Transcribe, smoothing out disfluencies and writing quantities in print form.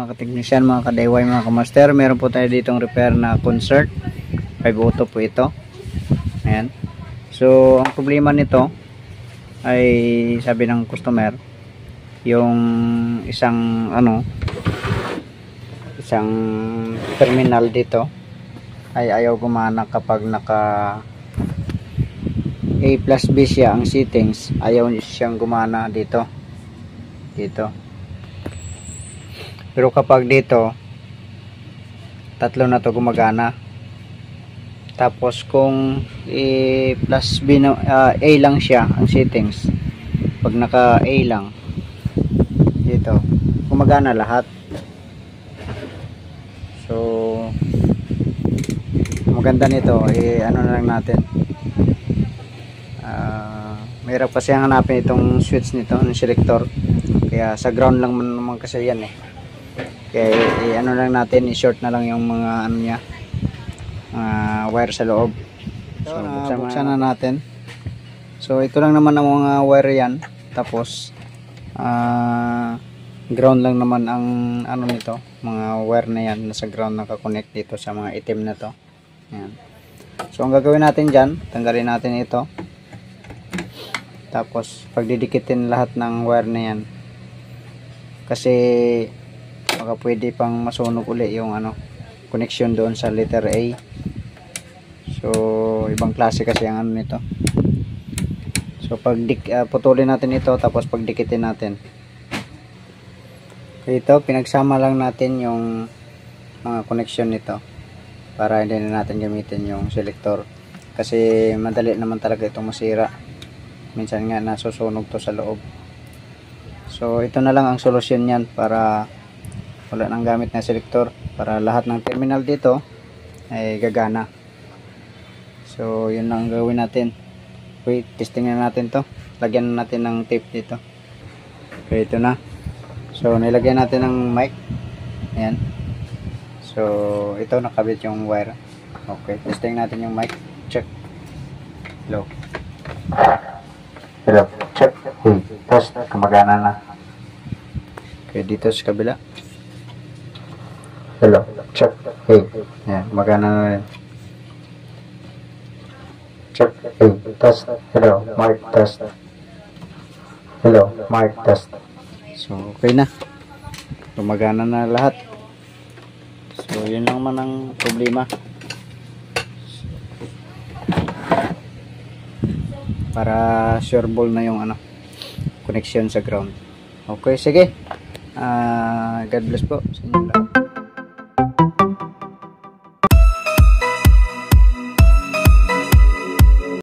mga kateknisyan, mga ka-DIY, mga ka-master. Meron po tayo ditong repair na concert 5 auto po ito. Ayan. So ang problema nito ay sabi ng customer, yung isang isang terminal dito ay ayaw gumana kapag naka A plus B siya ang settings, ayaw siyang gumana dito. Pero kapag dito tatlo na to gumagana. Tapos kung A plus B na, A lang siya ang settings, pag naka A lang dito gumagana lahat. So maganda nito ano na lang natin, mahirap kasi hanapin itong switch nito ng selector, kaya sa ground lang naman kasi yan kaya ano lang natin, i-short na lang yung mga ano niya, wire sa loob. So buksan na natin. So ito lang naman ang mga wire yan, tapos ground lang naman ang ano nito, mga wire na yan nasa ground, nakakonect dito sa mga itim na to. Ayan. So ang gagawin natin dyan, tanggalin natin ito, tapos pagdidikitin lahat ng wire na yan, kasi baka pwede pang masunog uli yung connection doon sa letter A. So ibang klase kasi ang nito. So pag putulin natin ito, tapos pagdikitin natin ito, pinagsama lang natin yung mga connection nito para hindi na natin gamitin yung selector, kasi madali naman talaga itong masira. Minsan nga nasusunog to sa loob. So ito na lang ang solusyon niyan, para wala nang gamit na selector, para lahat ng terminal dito ay gagana. So yun lang ang gawin natin. Wait, testing na natin to. Lagyan na natin ng tape dito. Okay, ito na. So nilagyan natin ng mic. Ayan. So ito, nakabit yung wire. Okay, testing natin yung mic. Check. Hello. Hello. Check. Hey, test. Kumagana na. Okay, dito sa kabila. Hello. Check. Hey. Ayan, kumagana na rin. Check. Hey, test. Hello. Mic test. Hello. Mic test. So okay na. Gumagana na lahat. So yun lang man ang problema. Para sureball na yung connection sa ground. Okay, sige. God bless po sa inyo.